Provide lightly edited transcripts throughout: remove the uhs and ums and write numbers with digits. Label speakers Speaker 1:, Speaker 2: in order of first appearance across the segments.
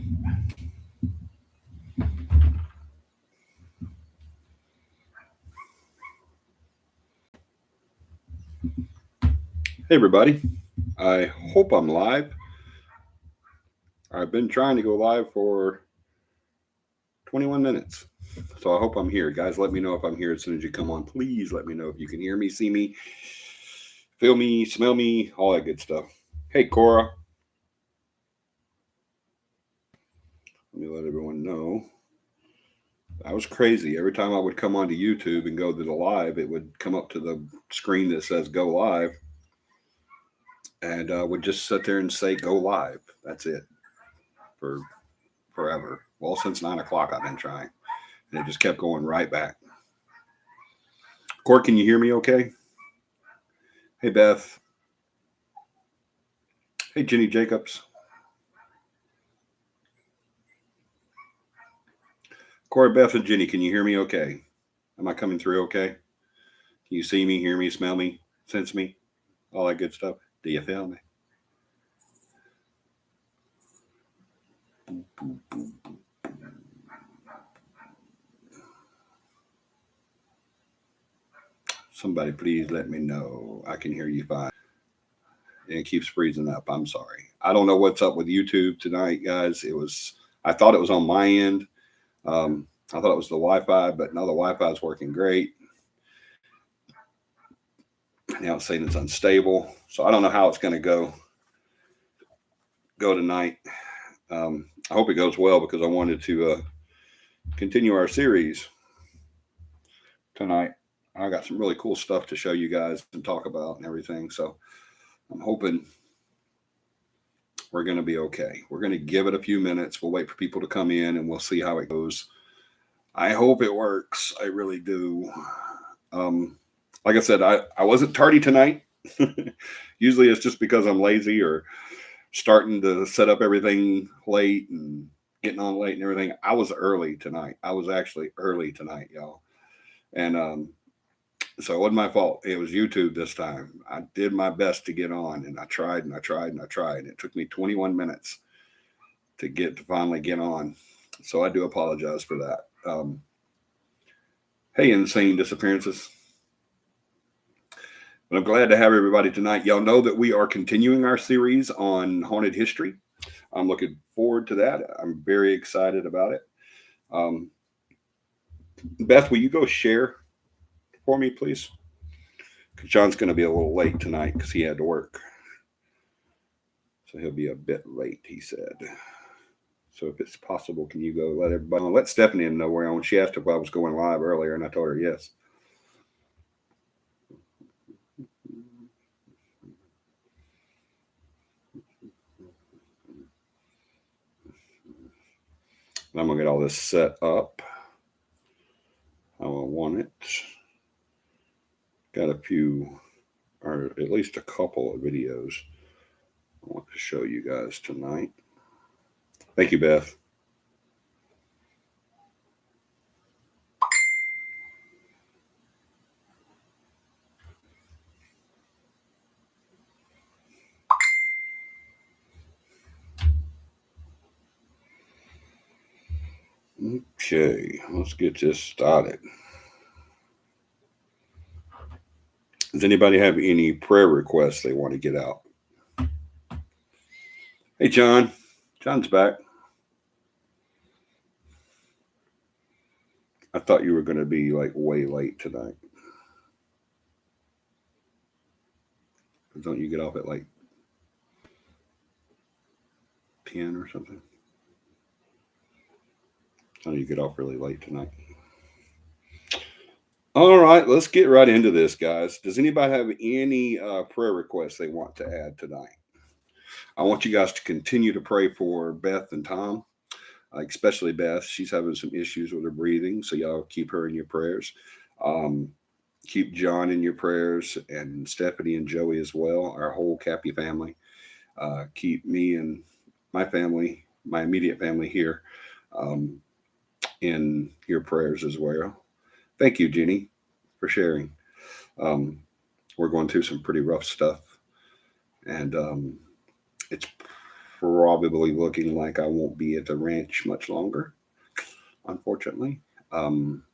Speaker 1: Hey, everybody. I hope I'm live. I've been trying to go live for 21 minutes. So I hope I'm here. Guys, let me know if I'm here as soon as you come on. Please let me know if you can hear me, see me, feel me, smell me, all that good stuff. Hey, Cora. Let me let everyone know. That was crazy. Every time I would come onto YouTube and go to the live, it would come up to the screen that says go live. And would just sit there and say go live. That's it for forever. Well, since 9 o'clock, I've been trying. And it just kept going right back. Court, can you hear me okay? Hey, Beth. Hey, Jenny Jacobs. Corey, Beth, and Jenny, can you hear me okay? Am I coming through okay? Can you see me, hear me, smell me, sense me? All that good stuff. Do you feel me? Somebody please let me know. I can hear you fine. It keeps freezing up. I'm sorry. I don't know what's up with YouTube tonight, guys. I thought it was on my end. I thought it was the Wi-Fi, but now the Wi-Fi is working great. Now it's saying it's unstable. So I don't know how it's going to go tonight. I hope it goes well because I wanted to continue our series tonight. I got some really cool stuff to show you guys and talk about and everything. So I'm hoping we're going to be okay. We're going to give it a few minutes. We'll wait for people to come in and we'll see how it goes. I hope it works. I really do. Like I said, I wasn't tardy tonight. Usually it's just because I'm lazy or starting to set up everything late and getting on late and everything. I was early tonight. I was actually early tonight, y'all. And so it wasn't my fault. It was YouTube this time. I did my best to get on and I tried and I tried and I tried. It took me 21 minutes to finally get on. So I do apologize for that. Hey, Insane Disappearances. But I'm glad to have everybody tonight. Y'all know that we are continuing our series on haunted history. I'm looking forward to that. I'm very excited about it. Beth, will you go share for me, please? Because John's going to be a little late tonight because he had to work. So he'll be a bit late, he said. So if it's possible, can you go let everybody know? Let Stephanie know where I'm. She asked if I was going live earlier, and I told her yes. I'm going to get all this set up how I want it. Got a few, or at least a couple of videos I want to show you guys tonight. Thank you, Beth. Okay, let's get this started. Does anybody have any prayer requests they want to get out? Hey, John. John's back. I thought you were going to be like way late tonight. Don't you get off at like 10 or something? I know you get off really late tonight. All right, let's get right into this, guys. Does anybody have any prayer requests they want to add tonight? I want you guys to continue to pray for Beth and Tom, especially Beth. She's having some issues with her breathing, so y'all keep her in your prayers. Keep John in your prayers and Stephanie and Joey as well, our whole CAPI family. Keep me and my family, my immediate family here, in your prayers as well. Thank you, Jenny, for sharing. Um, we're going through some pretty rough stuff, and it's probably looking like I won't be at the ranch much longer, unfortunately. Um,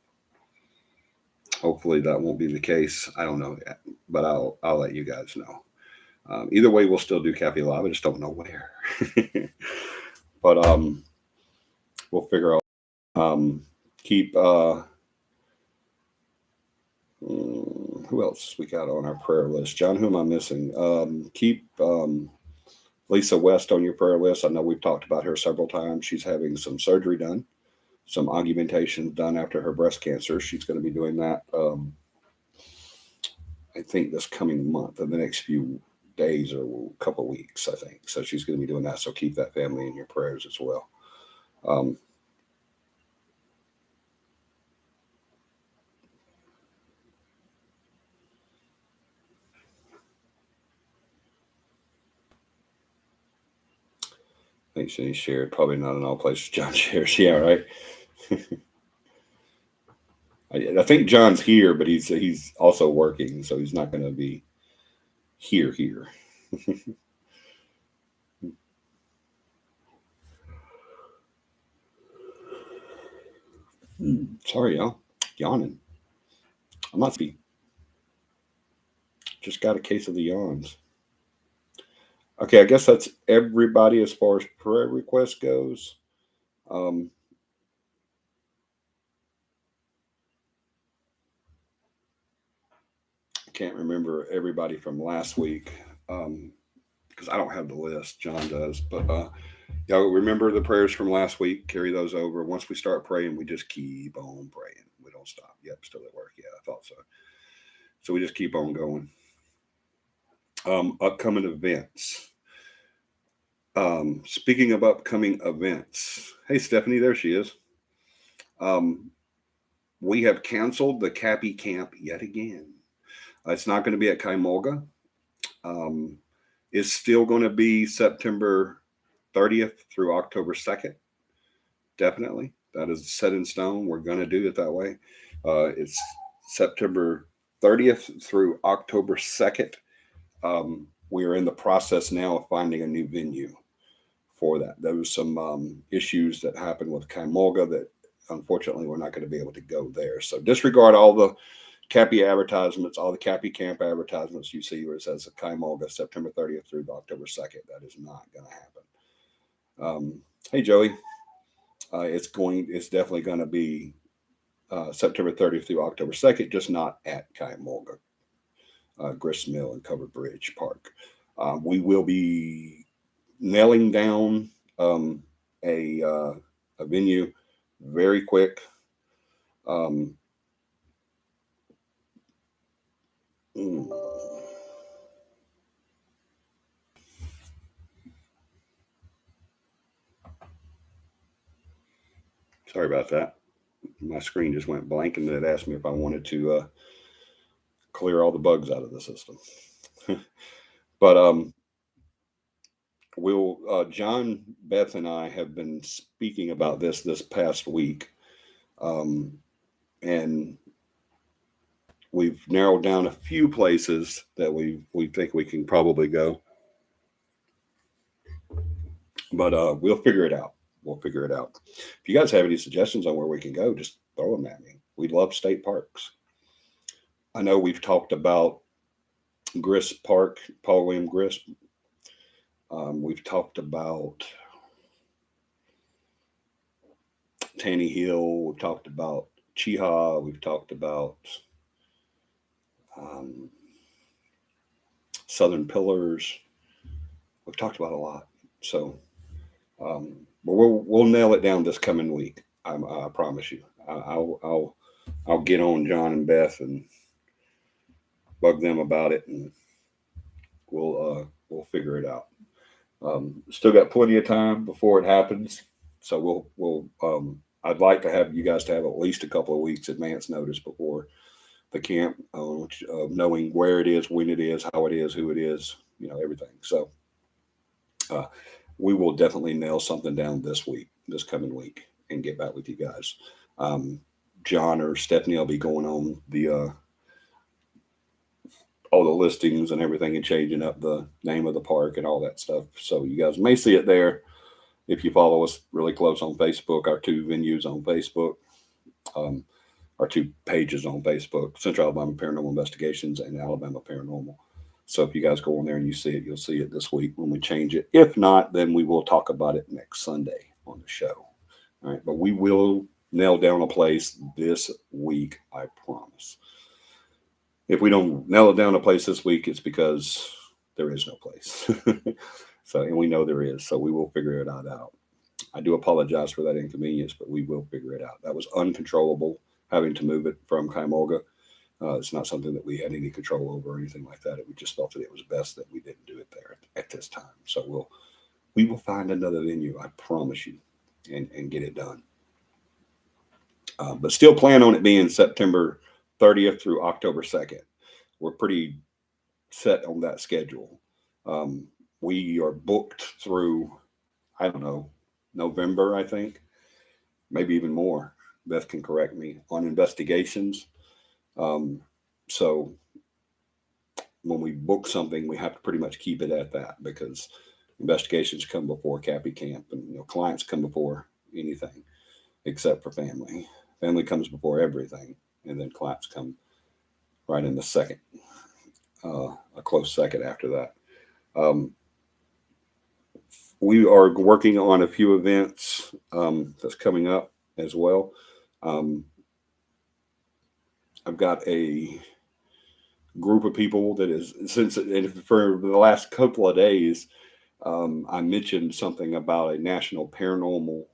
Speaker 1: Hopefully that won't be the case. I don't know yet, but I'll let you guys know. Either way, we'll still do Cappy Live. I just don't know where. But we'll figure out. Keep who else we got on our prayer list? John, who am I missing? Keep Lisa West on your prayer list. I know we've talked about her several times. She's having some surgery done, some augmentation done after her breast cancer. She's going to be doing that. I think this coming month, in the next few days or a couple of weeks, I think. So she's going to be doing that. So keep that family in your prayers as well. I think she shared, probably not in all places John shares. Yeah, right. I think John's here, but he's also working, so he's not going to be here. Sorry, y'all. Yawning. I must be. Just got a case of the yawns. Okay, I guess that's everybody as far as prayer request goes. Um, I can't remember everybody from last week because I don't have the list. John does, but y'all remember the prayers from last week. Carry those over. Once we start praying, we just keep on praying. We don't stop. Yep, still at work. Yeah, I thought so. So we just keep on going. Upcoming events. Speaking of upcoming events, hey Stephanie, there she is. Um, we have canceled the CAPI camp yet again. It's not going to be at Kaimolga. Um, it's still going to be September 30th through October 2nd. Definitely. That is set in stone. We're going to do it that way. It's September 30th through October 2nd. We are in the process now of finding a new venue for that. There was some issues that happened with Kaimolga that unfortunately we're not going to be able to go there. So disregard all the CAPI advertisements, all the CAPI camp advertisements you see where it says Kaimolga September 30th through October 2nd. That is not going to happen. Hey Joey, it's definitely going to be September 30th through October 2nd, just not at Kaimolga, Grist Mill and Covered Bridge Park. We will be nailing down a venue very quick. Sorry about that. My screen just went blank and it asked me if I wanted to clear all the bugs out of the system. But John, Beth, and I have been speaking about this past week, and we've narrowed down a few places that we think we can probably go. But we'll figure it out. We'll figure it out. If you guys have any suggestions on where we can go, just throw them at me. We love state parks. I know we've talked about Grist Park, Paul William Grist. We've talked about Tanny Hill. We've talked about Chiha. We've talked about Southern Pillars. We've talked about a lot. So, but we'll nail it down this coming week. I promise you. I'll get on John and Beth and bug them about it, and we'll figure it out. Still got plenty of time before it happens, so we'll I'd like to have you guys to have at least a couple of weeks advance notice before the camp, knowing where it is, when it is, how it is, who it is, everything. So we will definitely nail something down this coming week, and get back with you guys. John or Stephanie will be going on the all the listings and everything and changing up the name of the park and all that stuff. So you guys may see it there if you follow us really close on Facebook. Our two venues on Facebook, um, our two pages on Facebook: Central Alabama Paranormal Investigations and Alabama Paranormal. So if you guys go on there and you see it, you'll see it this week when we change it. If not, then we will talk about it next Sunday on the show. All right, but we will nail down a place this week, I promise. If we don't nail it down a place this week, it's because there is no place. So, and we know there is, so we will figure it out. I do apologize for that inconvenience, but we will figure it out. That was uncontrollable, having to move it from Kaimolga. It's not something that we had any control over or anything like that. We just felt that it was best that we didn't do it there at this time. So we will find another venue, I promise you, and get it done. But still plan on it being September 30th through October 2nd. We're pretty set on that schedule. We are booked through, I don't know, November, I think, maybe even more. Beth can correct me on investigations. So when we book something, we have to pretty much keep it at that, because investigations come before CAPI camp, and clients come before anything except for family. Family comes before everything, and then clients come right in the second, a close second after that. We are working on a few events that's coming up as well. I've got a group of people that is, since for the last couple of days, I mentioned something about a national paranormal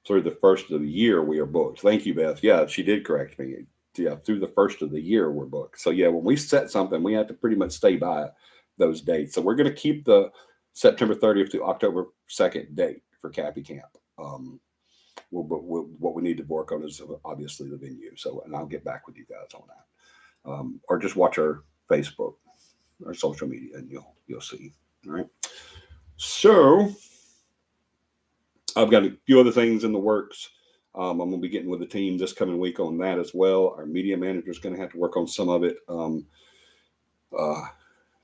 Speaker 1: through the first of the year we are booked. Thank you, Beth. Yeah, she did correct me. Yeah, through the first of the year we're booked. So yeah, when we set something, we have to pretty much stay by those dates. So we're going to keep the September 30th to October 2nd date for CAPI camp. What we need to work on is obviously the venue. So, and I'll get back with you guys on that, or just watch our Facebook, our social media, and you'll see. All right. So I've got a few other things in the works. I'm going to be getting with the team this coming week on that as well. Our media manager is going to have to work on some of it.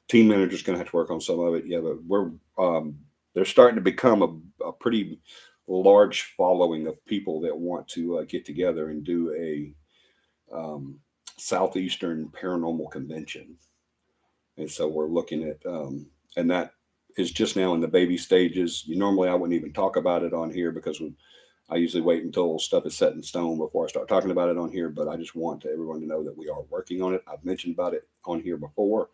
Speaker 1: Team manager is going to have to work on some of it. Yeah, but they're starting to become a pretty large following of people that want to get together and do a Southeastern Paranormal Convention. And so we're looking at, and that is just now in the baby stages. Normally I wouldn't even talk about it on here, because I usually wait until stuff is set in stone before I start talking about it on here. But I just want everyone to know that we are working on it. I've mentioned about it on here before.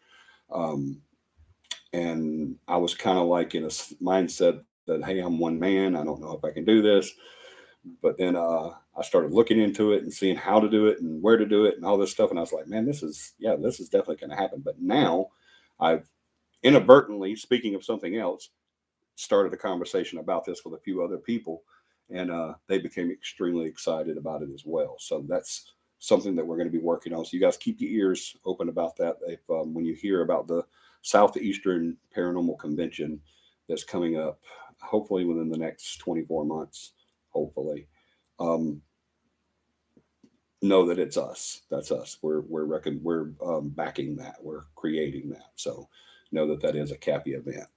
Speaker 1: And I was kind of like in a mindset that, hey, I'm one man. I don't know if I can do this. But then I started looking into it and seeing how to do it and where to do it and all this stuff. And I was like, man, this is definitely going to happen. But now I've inadvertently, speaking of something else, started a conversation about this with a few other people, and they became extremely excited about it as well. So that's something that we're going to be working on. So you guys keep your ears open about that. If when you hear about the Southeastern Paranormal Convention that's coming up, hopefully within the next 24 months, hopefully, know that it's us. That's us. We're backing that. We're creating that. So know that is a CAPI event.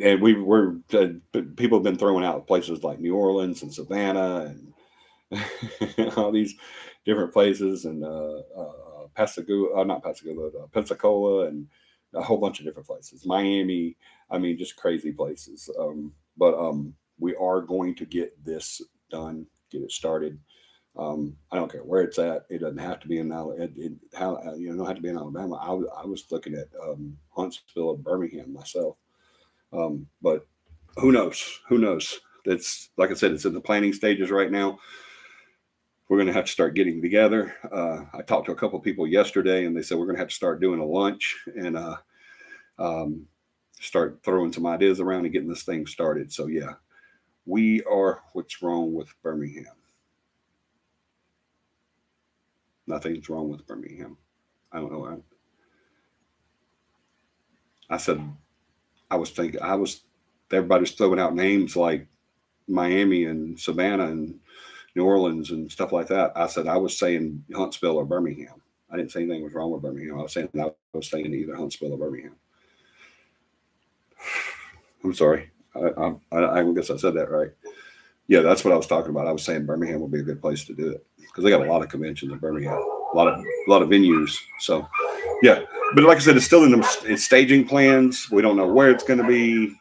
Speaker 1: And we're people have been throwing out places like New Orleans and Savannah and all these different places, and Pensacola, and a whole bunch of different places. Miami, I mean, just crazy places. But we are going to get this done, get it started. I don't care where it's at. It doesn't have to be in don't have to be in Alabama. I was looking at Huntsville and Birmingham myself. But who knows? Who knows? It's like I said, it's in the planning stages right now. We're going to have to start getting together. I talked to a couple of people yesterday, and they said we're going to have to start doing a lunch and start throwing some ideas around and getting this thing started. So yeah, we are. What's wrong with Birmingham? Nothing's wrong with Birmingham. I don't know. I said, everybody's throwing out names like Miami and Savannah and New Orleans and stuff like that. I said I was saying Huntsville or Birmingham. I didn't say anything was wrong with Birmingham. I was saying I was saying either Huntsville or Birmingham. I'm sorry. I guess I said that right. Yeah, that's what I was talking about. I was saying Birmingham would be a good place to do it because they got a lot of conventions in Birmingham, a lot of venues. So, yeah, but like I said, it's still in its staging plans. We don't know where it's going to be,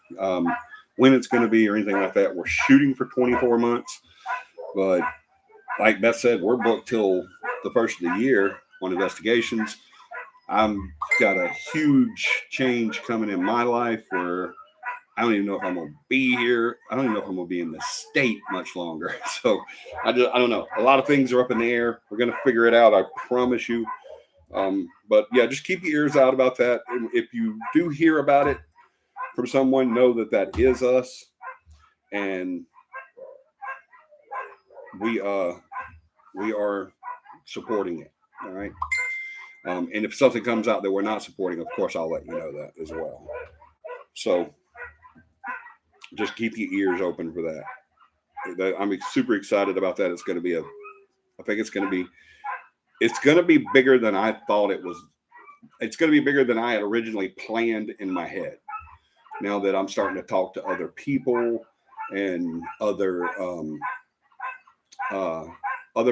Speaker 1: when it's going to be, or anything like that. We're shooting for 24 months, but like Beth said, we're booked till the first of the year on investigations. I'm got a huge change coming in my life where I don't even know if I'm gonna be here. I don't even know if I'm gonna be in the state much longer. So I don't know. A lot of things are up in the air. We're gonna figure it out. I promise you. But yeah, just keep your ears out about that. And if you do hear about it from someone, know that that is us, and we are supporting it. All right. And if something comes out that we're not supporting, of course, I'll let you know that as well. So just keep your ears open for that. I'm super excited about that. It's going to be I think it's going to be bigger than I thought it was. It's going to be bigger than I had originally planned in my head. Now that I'm starting to talk to other people and other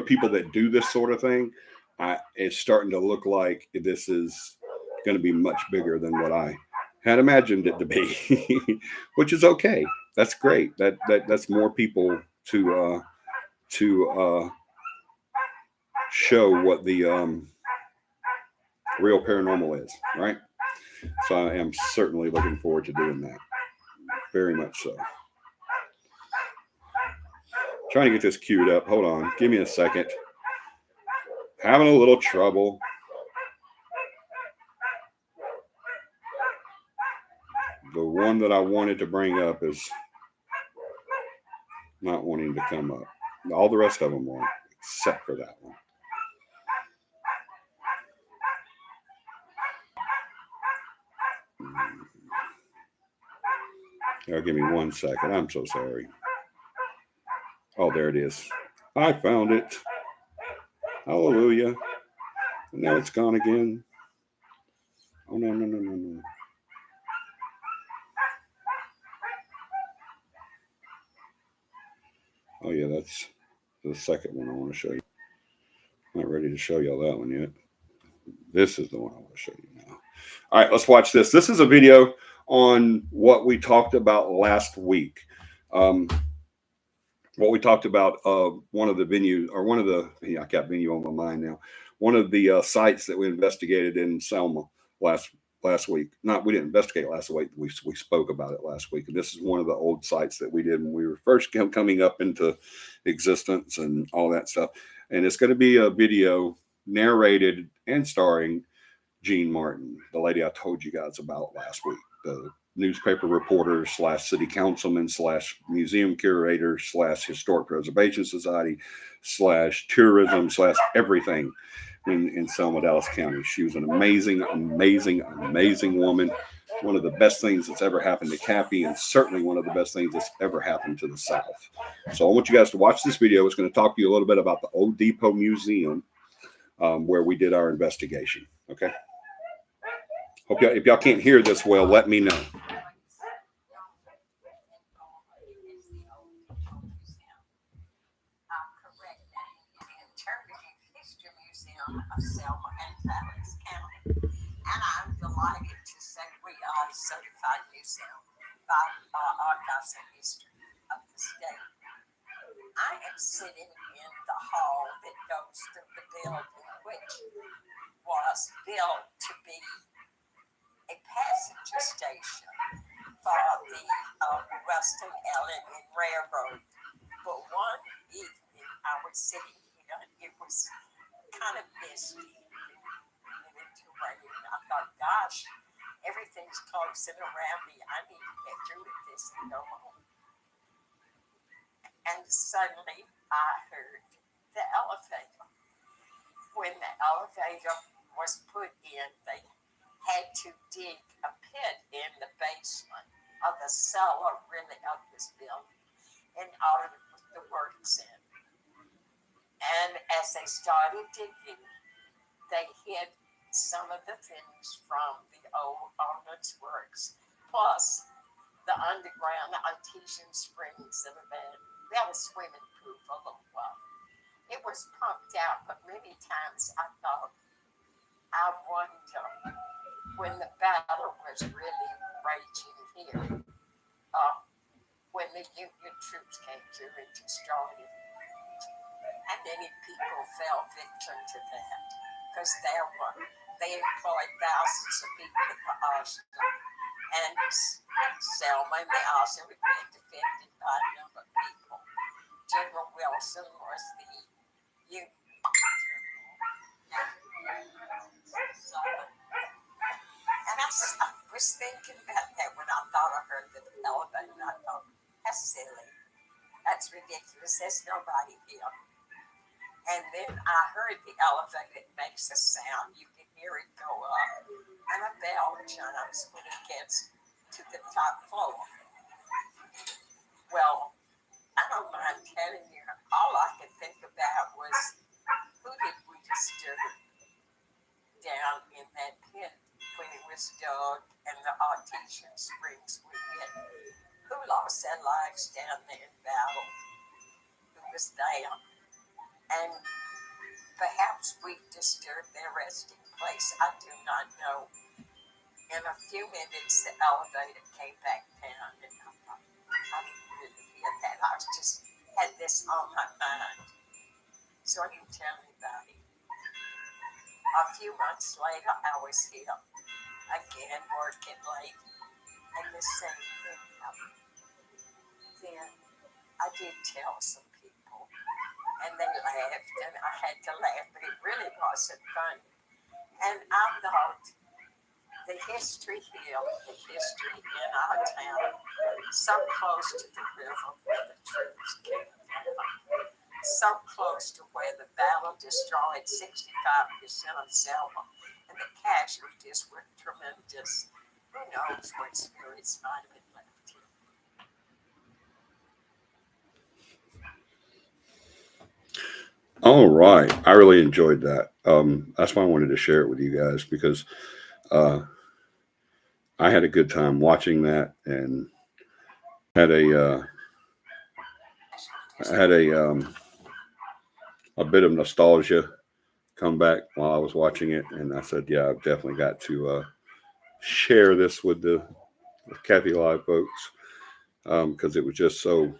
Speaker 1: people that do this sort of thing, it's starting to look like this is going to be much bigger than what I had imagined it to be, which is okay. That's great. That's more people to show what the real paranormal is, right? So I am certainly looking forward to doing that. Very much so. Trying to get this queued up. Hold on. Give me a second. Having a little trouble. The one that I wanted to bring up is not wanting to come up. All the rest of them won't, except for that one. Now, give me 1 second. I'm so sorry. Oh, there it is. I found it. Hallelujah. And now it's gone again. Oh, no, no, no, no, no. Oh, yeah, that's the second one I want to show you. I'm not ready to show y'all that one yet. This is the one I want to show you now. All right, let's watch this. This is a video on what we talked about last week. What we talked about, one of the venues, or one of the, I got venue on my mind now. One of the sites that we investigated in Selma last week. Not, we didn't investigate last week. We spoke about it last week. And this is one of the old sites that we did when we were first coming up into existence and all that stuff. And it's going to be a video narrated and starring Jean Martin, the lady I told you guys about last week, the newspaper reporter / city councilman / museum curator / historic preservation society / tourism / everything in Selma, Dallas County. She was an amazing, amazing, amazing woman. One of the best things that's ever happened to CAPI, and certainly one of the best things that's ever happened to the South. So I want you guys to watch this video. It's going to talk to you a little bit about the Old Depot Museum, where we did our investigation. Okay. Hope y'all, if y'all can't hear this well, let me know.
Speaker 2: Of Selma and Dallas County, and I'm delighted to say we are a certified museum by Archives and History of the state. I am sitting in the hall that goes through the building, which was built to be a passenger station for the Western Allen Railroad. But one evening I was sitting here, it was kind of misty and into rain. I thought, gosh, everything's closing around me. I need to get through with this and go home. And suddenly I heard the elevator. When the elevator was put in, they had to dig a pit in the basement of the cellar, really, of this building. and ordered the works in. And as they started digging, they hid some of the things from the old ordnance works, plus the underground artesian springs that have been, they had a swimming pool for a little while. It was pumped out, but many times I thought, I wonder when the battle was really raging here, uh, when the Union troops came through and destroyed it, how many people fell victim to that? Because they employed thousands of people at the arsenal. And Selma and the arsenal had been defended by a number of people. General Wilson was the Union general. And I was thinking about that when I thought I heard the elevator. And I thought, that's silly. That's ridiculous. There's nobody here. And then I heard the elevator, it makes a sound. You can hear it go up. And a bell chimes when it gets to the top floor. Well, I don't mind telling you, all I could think about was, who did we disturb down in that pit when it was dug and the artesian springs were hit? Who lost their lives down there in battle? Who was there? And perhaps we disturbed their resting place. I do not know. In a few minutes, the elevator came back down, and I thought, I didn't really hear that. I just had this on my mind. So I didn't tell anybody. A few months later, I was here again, working late, and the same thing happened. Then I did tell some people, and they laughed, and I had to laugh, but it really wasn't funny. And I thought, the history here, the history in our town, so close to the river where the troops came down, so close to where the battle destroyed 65% of Selma, and the casualties were tremendous. Who knows what spirits might have been left here?
Speaker 1: All right. I really enjoyed that. That's why I wanted to share it with you guys because uh, I had a good time watching that and had a bit of nostalgia come back while I was watching it, and I said, yeah, I've definitely got to share this with the CAPI Live folks because it was just so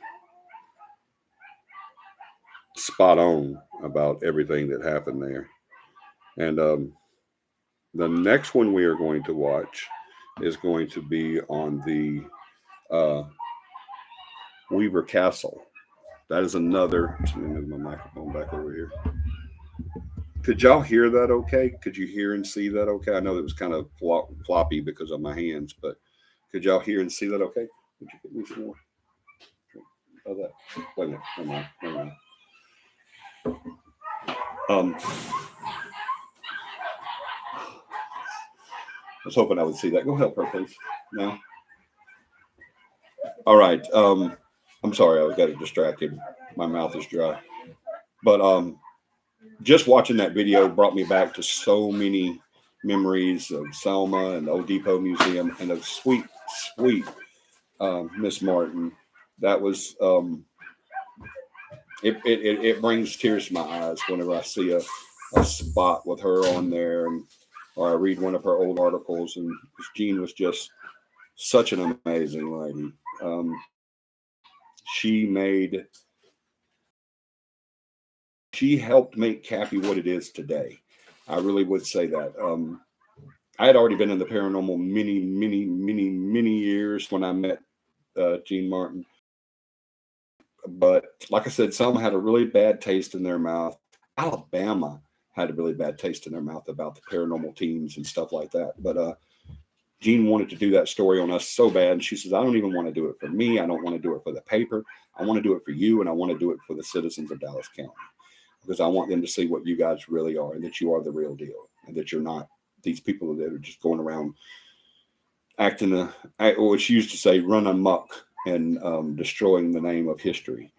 Speaker 1: spot on about everything that happened there. And the next one we are going to watch is going to be on the uh, Weaver Castle. That is another. Let me move my microphone back over here. Could y'all hear that okay? Could you hear and see that okay? I know that was kind of floppy because of my hands, but could y'all hear and see that okay? Would you get me some more of that? Wait a minute. Never mind. Never mind. I was hoping I would see that. Go help her, please. No? All right. I'm sorry. I got distracted. My mouth is dry. But just watching that video brought me back to so many memories of Selma and the Old Depot Museum and of sweet, sweet Miss Martin. That was it brings tears to my eyes whenever I see a spot with her on there, and or I read one of her old articles. And Jean was just such an amazing lady. She helped make CAPI what it is today. I really would say that. I had already been in the paranormal many years when I met Jean Martin. But like I said, some had a really bad taste in their mouth. Alabama had a really bad taste in their mouth about the paranormal teams and stuff like that. But Jean wanted to do that story on us so bad. And she says, I don't even want to do it for me. I don't want to do it for the paper. I want to do it for you. And I want to do it for the citizens of Dallas County because I want them to see what you guys really are and that you are the real deal and that you're not these people that are just going around acting, what she used to say, run amok and destroying the name of history.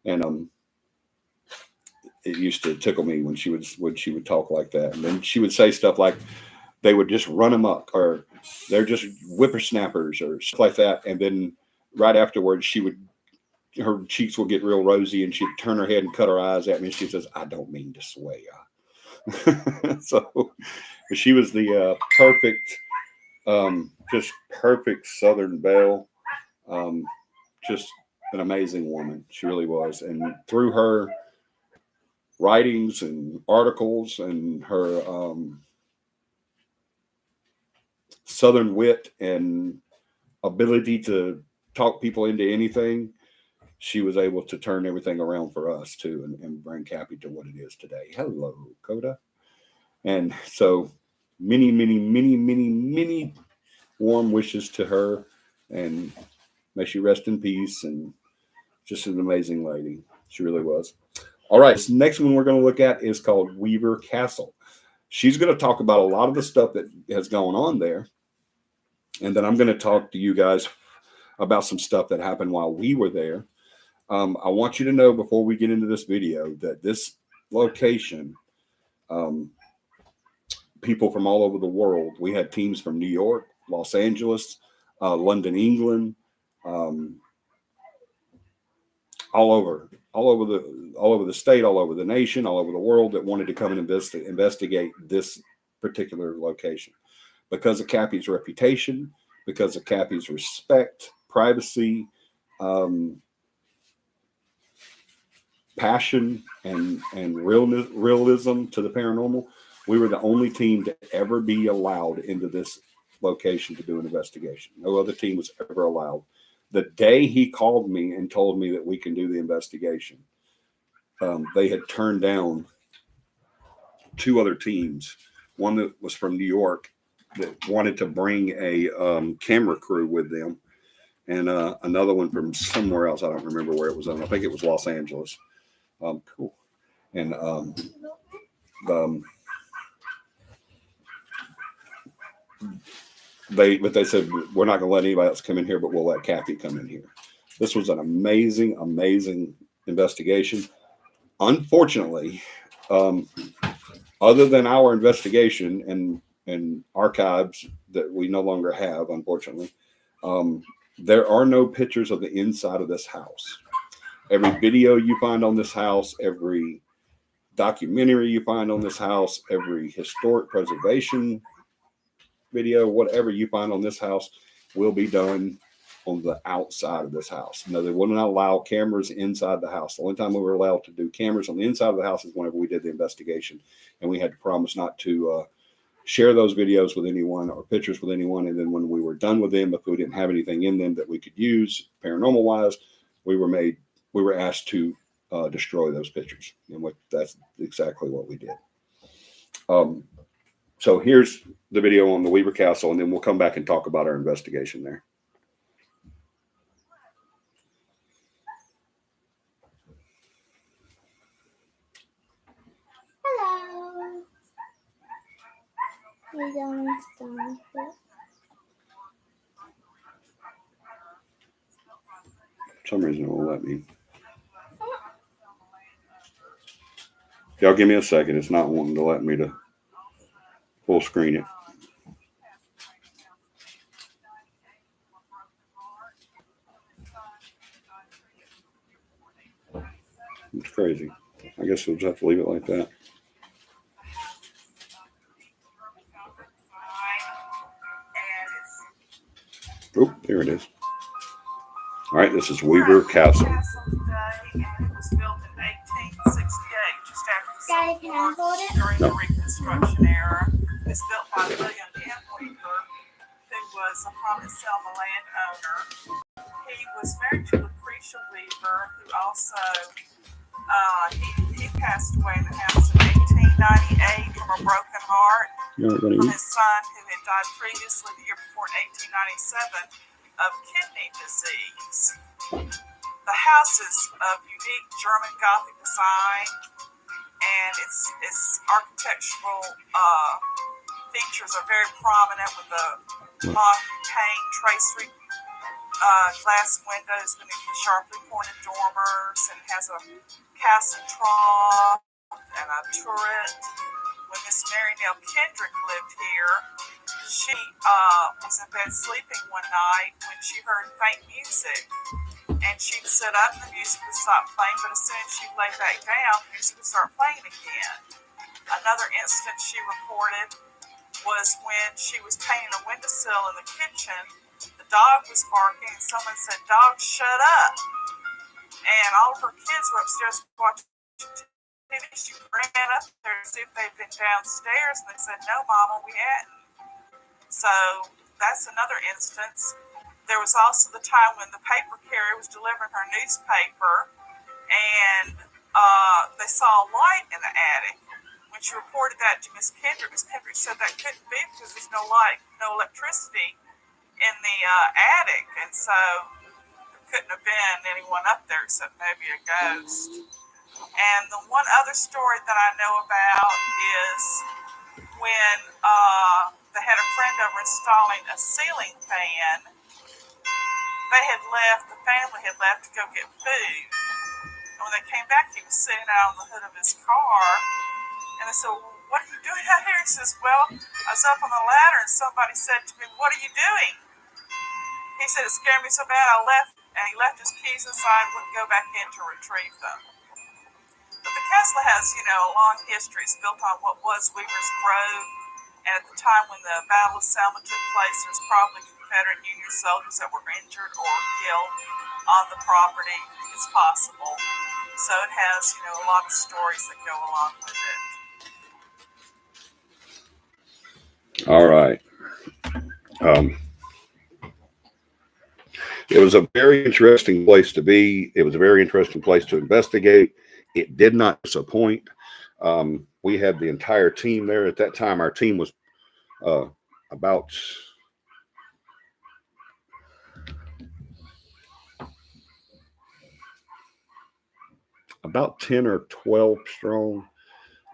Speaker 1: And it used to tickle me when she would talk like that. And then she would say stuff like they would just run amok, or they're just whippersnappers, or stuff like that. And then right afterwards, her cheeks would get real rosy, and she'd turn her head and cut her eyes at me. And she says, "I don't mean to sway ya." So she was the perfect, just perfect Southern belle. Just an amazing woman. She really was. And through her writings and articles and her Southern wit and ability to talk people into anything, she was able to turn everything around for us too, and bring CAPI to what it is today. Hello, Coda. And so many, many, many, many, many warm wishes to her, and may she rest in peace. And just an amazing lady. She really was. All right. This next one we're going to look at is called Weaver Castle. She's going to talk about a lot of the stuff that has gone on there. And then I'm going to talk to you guys about some stuff that happened while we were there. I want you to know before we get into this video that this location, people from all over the world, we had teams from New York, Los Angeles, London, England, all over the state, all over the nation, all over the world, that wanted to come and investigate this particular location because of CAPI's reputation, because of CAPI's respect, privacy, passion, and realism to the paranormal. We were the only team to ever be allowed into this location to do an investigation. No other team was ever allowed. The day he called me and told me that we can do the investigation, they had turned down 2 other teams. One that was from New York that wanted to bring a camera crew with them, and another one from somewhere else. I don't remember where it was. I think it was Los Angeles. Cool. And they said, we're not going to let anybody else come in here, but we'll let CAPI come in here. This was an amazing, amazing investigation. Unfortunately, other than our investigation and archives that we no longer have, unfortunately, there are no pictures of the inside of this house. Every video you find on this house, every documentary you find on this house, every historic preservation video, whatever you find on this house will be done on the outside of this house. No, they wouldn't allow cameras inside the house. The only time we were allowed to do cameras on the inside of the house is whenever we did the investigation, and we had to promise not to share those videos with anyone or pictures with anyone. And then when we were done with them, if we didn't have anything in them that we could use paranormal wise, we were asked to destroy those pictures. And that's exactly what we did. So here's the video on the Weaver Castle, and then we'll come back and talk about our investigation there.
Speaker 3: Hello. We don't start it.
Speaker 1: For some reason it won't let me. Y'all give me a second. It's not wanting to let me to full screen it. It's crazy. I guess we'll just have to leave it like that. Oh, there it is. All right, this is Weaver Castle.
Speaker 2: It was built in 1868, just after the
Speaker 3: Daddy,
Speaker 2: Civil
Speaker 3: can I
Speaker 2: War,
Speaker 3: hold it?
Speaker 2: during the Reconstruction era. It was built by William M. Weaver, who was a prominent Selma landowner. He was married to Lucretia Weaver, who also he passed away in the house in 1898 from a broken heart from his son, who had died previously the year before in 1897 of kidney disease. The house is of unique German Gothic design, and its architectural features are very prominent, with the mock pane tracery
Speaker 4: glass windows beneath the sharply pointed dormers, and has a castle trough and a turret. When Miss Mary Nell Kendrick lived here, she was in bed sleeping one night when she heard faint music. And she'd sit up and the music would stop playing, but as soon as she'd lay back down, the music would start playing again. Another instance she reported was when she was painting a windowsill in the kitchen. The dog was barking and someone said, "Dog, shut up." And all of her kids were upstairs watching TV. She ran up there to see if they'd been downstairs, and they said, "No, Mama, we hadn't." So that's another instance. There was also the time when the paper carrier was delivering her newspaper, and they saw a light in the attic. When she reported that to Miss Kendrick said that couldn't be because there's no light, no electricity in the attic, and so there couldn't have been anyone up there except maybe a ghost. And the one other story that I know about is when they had a friend over installing a ceiling fan. The family had left to go get food. And when they came back, he was sitting out on the hood of his car. And they said, "Well, what are you doing out here?" He says, "Well, I was up on the ladder and somebody said to me, 'What are you doing?' He said, 'It scared me so bad I left.' And he left his keys inside and wouldn't go back in to retrieve them." But the castle has, a long history. It's built on what was Weaver's Grove. And at the time when the Battle of Selma took place, there's probably Confederate Union soldiers that were injured or killed on the property. It's possible. So it has, a lot of stories that go along with it.
Speaker 1: All right. It was a very interesting place to be. It was a very interesting place to investigate. It did not disappoint. We had the entire team there. At that time, our team was about 10 or 12 strong.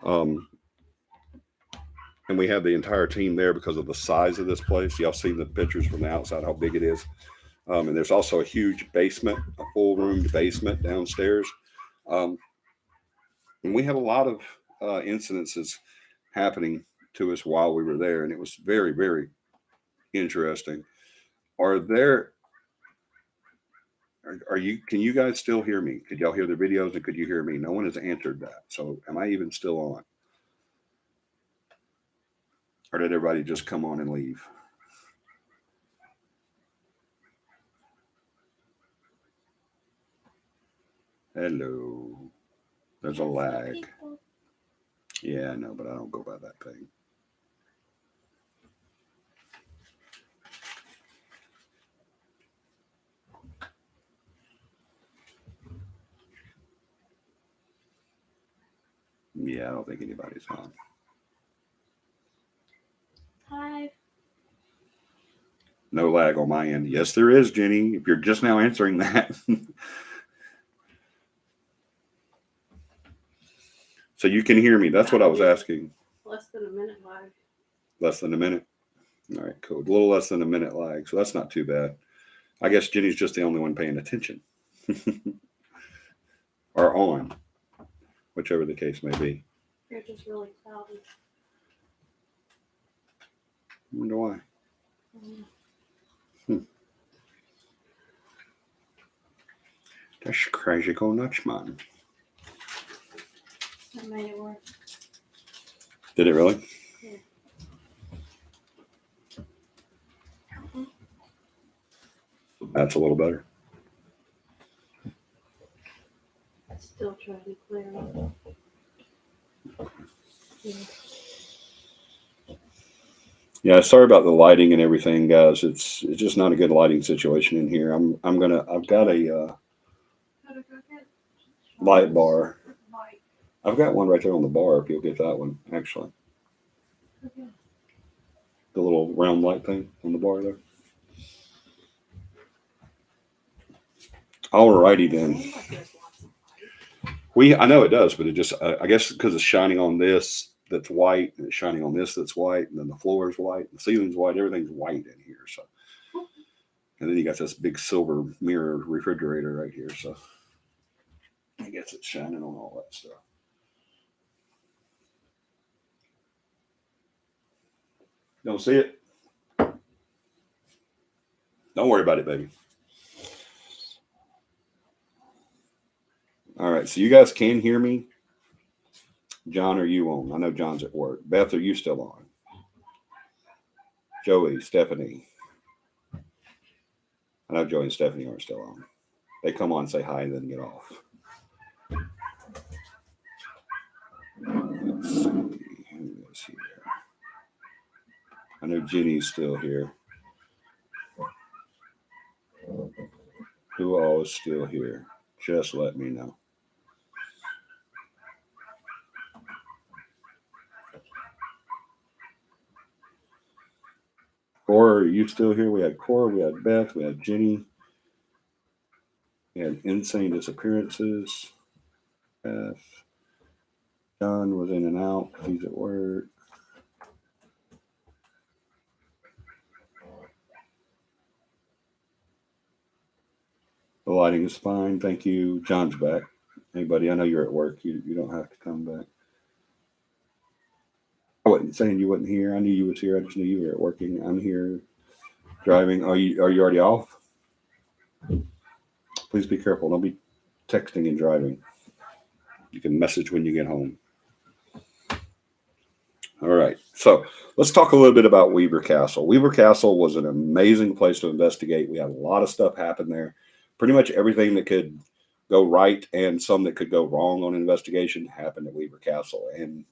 Speaker 1: And we had the entire team there because of the size of this place. Y'all seen the pictures from the outside, how big it is. And there's also a huge basement, a full roomed basement downstairs. And we had a lot of incidences happening to us while we were there. And it was very, very interesting. Can you guys still hear me? Could y'all hear the videos and could you hear me? No one has answered that. So am I even still on? Or did everybody just come on and leave? Hello. There's a lag. Yeah, I know, but I don't go by that thing. Yeah, I don't think anybody's on.
Speaker 3: Hi.
Speaker 1: No lag on my end. Yes, there is, Jenny. If you're just now answering that. So you can hear me. That's what I was asking.
Speaker 5: Less than a minute lag.
Speaker 1: Less than a minute? All right, cool. A little less than a minute lag. So that's not too bad. I guess Jenny's just the only one paying attention. Or on. Whichever the case may be.
Speaker 5: You're just really cloudy.
Speaker 1: I wonder why. That's crazy go nuts, man.
Speaker 5: That made it work.
Speaker 1: Did it really?
Speaker 5: Yeah.
Speaker 1: That's a little better.
Speaker 5: Still trying to clear up.
Speaker 1: Yeah, sorry about the lighting and everything, guys. It's just not a good lighting situation in here. I've got a light bar. I've got one right there on the bar if you'll get that one, actually.
Speaker 5: Okay.
Speaker 1: The little round light thing on the bar there. Alrighty then. I know it does, but it just, I guess because it's shining on this that's white, and it's shining on this that's white, and then the floor is white, the ceiling's white, everything's white in here. So And then you got this big silver mirror refrigerator right here. So I guess it's shining on all that stuff. Don't see it? Don't worry about it, baby. All right. So you guys can hear me? John, are you on? I know John's at work. Beth, are you still on? Joey, Stephanie. I know Joey and Stephanie aren't still on. They come on, say hi, and then get off. Let's see. Who is here? I know Jenny's still here. Who all is still here? Just let me know. Cora, are you still here? We had Cora, we had Beth, we had Jenny. We had insane disappearances. Beth. John was in and out. He's at work. The lighting is fine. Thank you. John's back. Anybody? I know you're at work. You don't have to come back. I wasn't saying you wasn't here. I knew you was here. I just knew you were at working. I'm here driving. Are you already off? Please be careful. Don't be texting and driving. You can message when you get home. All right. So let's talk a little bit about Weaver Castle. Weaver Castle was an amazing place to investigate. We had a lot of stuff happen there. Pretty much everything that could go right and some that could go wrong on an investigation happened at Weaver Castle and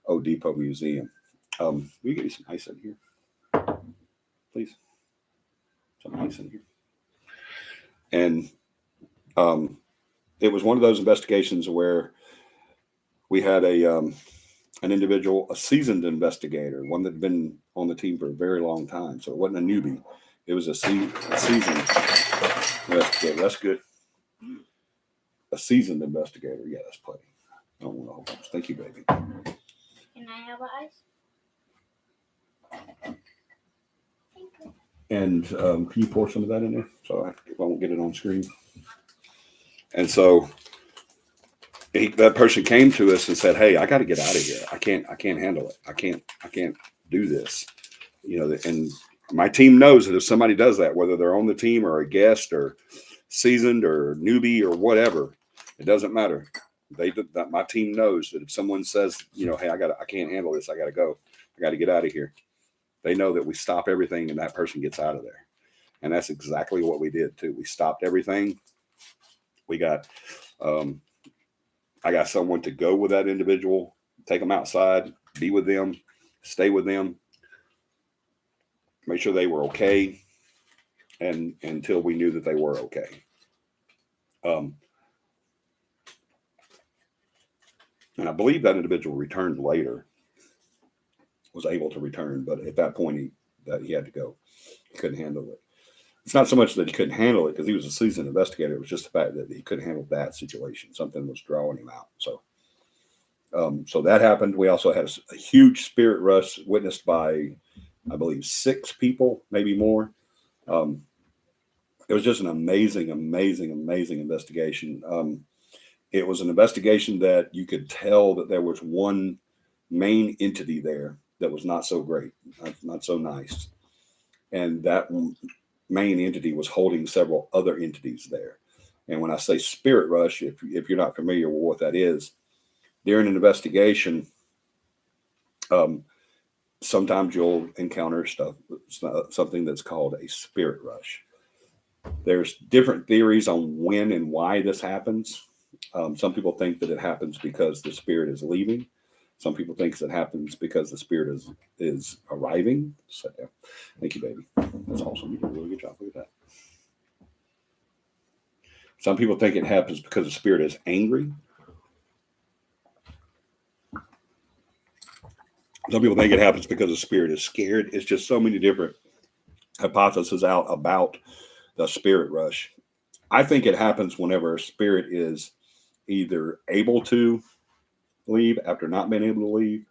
Speaker 1: Old Depot Museum. Will you get me some ice in here? Please. Some ice in here. And it was one of those investigations where we had an individual, a seasoned investigator, one that had been on the team for a very long time. So it wasn't a newbie. It was a seasoned investigator. That's good. A seasoned investigator. Yeah, that's plenty. I don't want a whole bunch. Thank you, baby.
Speaker 3: Can I have ice? Thank you.
Speaker 1: And can you pour some of that in there? So I won't get it on screen. And so that person came to us and said, "Hey, I got to get out of here. I can't handle it. I can't do this." You know, and my team knows that if somebody does that, whether they're on the team or a guest or seasoned or newbie or whatever, it doesn't matter. My team knows that if someone says, you know, "Hey, I can't handle this. I got to go. I got to get out of here," they know that we stop everything and that person gets out of there. And that's exactly what we did too. We stopped everything. We got, I got someone to go with that individual, take them outside, be with them, stay with them, make sure they were okay, and until we knew that they were okay. And I believe that individual returned later, was able to return, but at that point he had to go. He couldn't handle it. It's not so much that he couldn't handle it because he was a seasoned investigator. It was just the fact that he couldn't handle that situation. Something was drawing him out. So, so that happened. We also had a huge spirit rush witnessed by, I believe, 6 people, maybe more. It was just an amazing investigation. It was an investigation that you could tell that there was one main entity there that was not so great, not so nice. And that main entity was holding several other entities there. And when I say spirit rush, if you're not familiar with what that is, during an investigation, sometimes you'll encounter something that's called a spirit rush. There's different theories on when and why this happens. Some people think that it happens because the spirit is leaving. Some people think it happens because the spirit is arriving. So, yeah. Thank you, baby. That's awesome. You did a really good job. Look at that. Some people think it happens because the spirit is angry. Some people think it happens because the spirit is scared. It's just so many different hypotheses out about the spirit rush. I think it happens whenever a spirit is either able to leave after not being able to leave,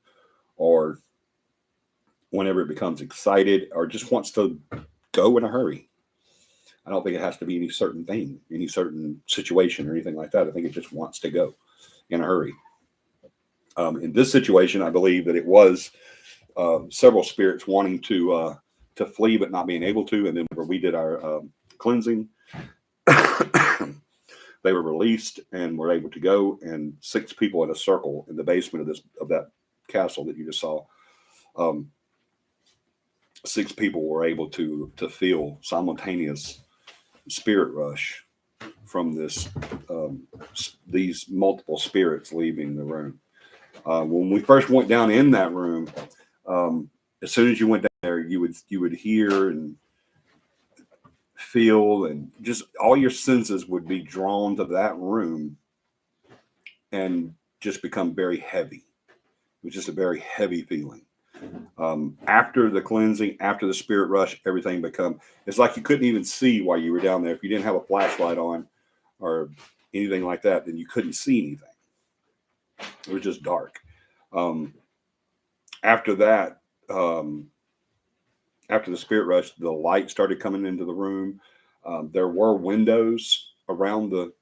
Speaker 1: or whenever it becomes excited or just wants to go in a hurry. I don't think it has to be any certain thing, any certain situation or anything like that. I think it just wants to go in a hurry. In this situation, I believe that it was several spirits wanting to flee but not being able to. And then where we did our cleansing, they were released and were able to go. And 6 people in a circle in the basement of that castle that you just saw. 6 people were able to feel simultaneous spirit rush from these multiple spirits leaving the room. When we first went down in that room, as soon as you went down there, you would hear and feel, and just all your senses would be drawn to that room and just become very heavy. It was just a very heavy feeling. After the cleansing, after the spirit rush, everything it's like you couldn't even see while you were down there. If you didn't have a flashlight on or anything like that, then you couldn't see anything. It was just dark. After that, after the spirit rush, the light started coming into the room. There were windows around the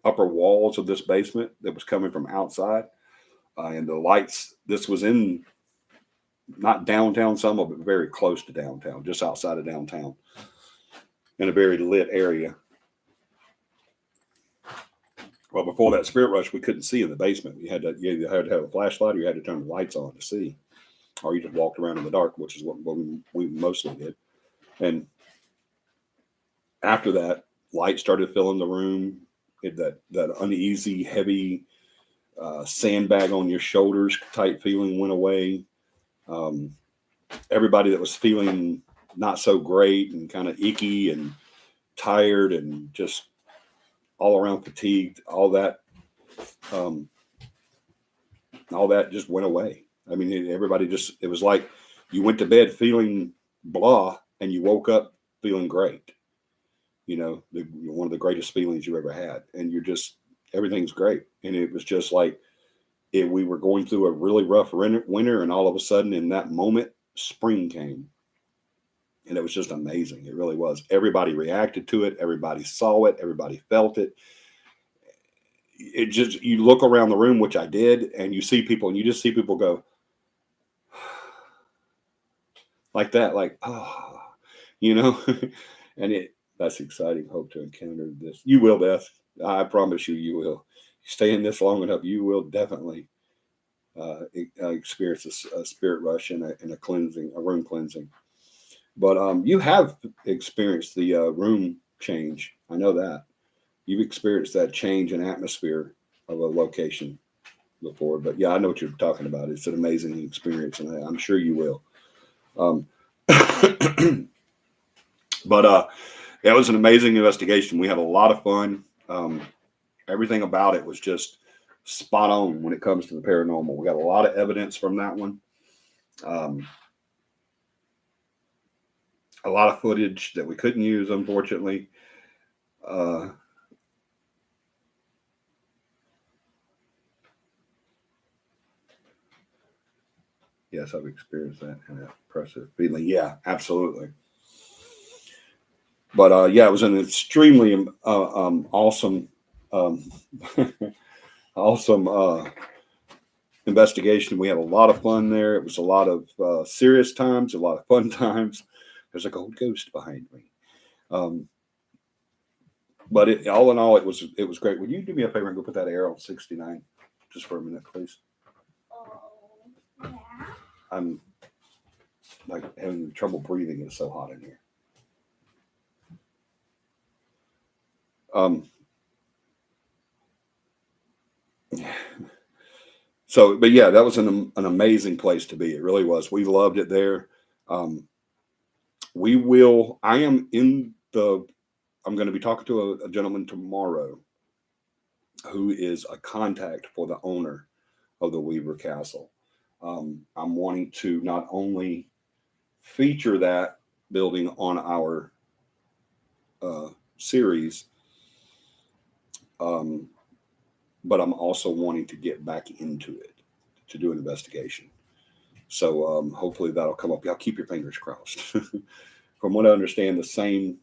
Speaker 1: upper walls of this basement that was coming from outside. And the lights, this was in not downtown Selma, but very close to downtown, just outside of downtown, in a very lit area. Well, before that spirit rush, we couldn't see in the basement. You either had to have a flashlight or you had to turn the lights on to see, or you just walked around in the dark, which is what we mostly did. And after that, light started filling the room. That uneasy, heavy sandbag on your shoulders type feeling went away. Everybody that was feeling not so great and kind of icky and tired and just all around fatigued, all that just went away. I mean, everybody it was like you went to bed feeling blah and you woke up feeling great. You know, one of the greatest feelings you ever had. And everything's great. And it was just like we were going through a really rough winter, and all of a sudden in that moment, spring came. And it was just amazing. It really was. Everybody reacted to it. Everybody saw it. Everybody felt it. You look around the room, which I did, and you see people, and you just see people go like that, like, oh, you know, and that's exciting. Hope to encounter this. You will, Beth. I promise you will. Stay in this long enough, you will definitely experience a spirit rush and a cleansing, a room cleansing. But you have experienced the room change. I know that. You've experienced that change in atmosphere of a location before. But yeah, I know what you're talking about. It's an amazing experience, and I'm sure you will. But it was an amazing investigation. We had a lot of fun. Everything about it was just spot on when it comes to the paranormal. We got a lot of evidence from that one. A lot of footage that we couldn't use, unfortunately. Yes, I've experienced that and that impressive feeling. Yeah, absolutely. But yeah, it was an extremely awesome, awesome investigation. We had a lot of fun there. It was a lot of serious times, a lot of fun times. There's a gold ghost behind me. But all in all, it was great. Would you do me a favor and go put that arrow on 69 just for a minute, please?
Speaker 3: Yeah.
Speaker 1: I'm like having trouble breathing. It's so hot in here. So, but yeah, that was an amazing place to be. It really was. We loved it there. I'm going to be talking to a gentleman tomorrow who is a contact for the owner of the Weaver Castle. I'm wanting to not only feature that building on our series, but I'm also wanting to get back into it to do an investigation. So hopefully that'll come up. Y'all keep your fingers crossed. from what I understand, the same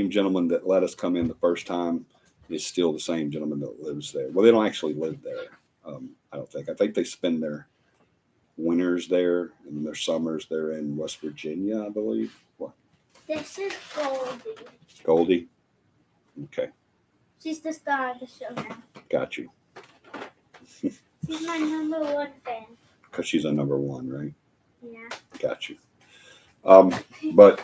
Speaker 1: gentleman that let us come in the first time is still the same gentleman that lives there. Well, they don't actually live there. I don't think. I think they spend their winters there and their summers they're in West Virginia, I believe. What?
Speaker 3: This is Goldie.
Speaker 1: Goldie? Okay.
Speaker 3: She's the star of the show now.
Speaker 1: Got you.
Speaker 3: She's my number one fan.
Speaker 1: Because she's a number one, right?
Speaker 3: Yeah.
Speaker 1: Got you. But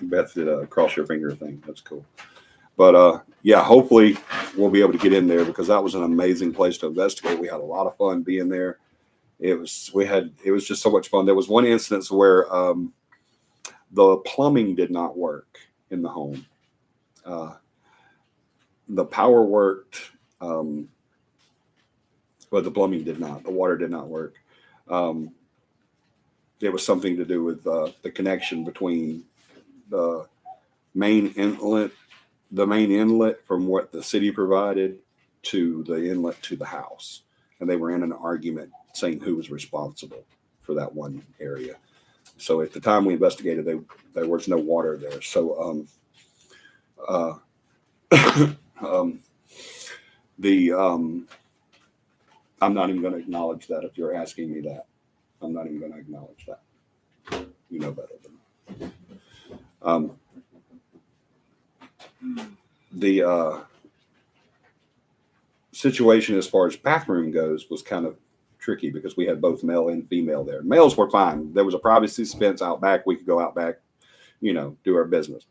Speaker 1: Beth did a cross your finger thing. That's cool. But yeah, hopefully we'll be able to get in there because that was an amazing place to investigate. We had a lot of fun being there. It was just so much fun. There was one instance where the plumbing did not work in the home. The power worked, but the plumbing did not. The water did not work. It was something to do with the connection between the main inlet from what the city provided to the inlet to the house. And they were in an argument saying who was responsible for that one area. So at the time we investigated, there was no water there. So I'm not even going to acknowledge that if you're asking me that. I'm not even going to acknowledge that. You know better than that. The situation as far as bathroom goes was kind of tricky because we had both male and female there. Males were fine. There was a privacy fence out back. We could go out back, do our business.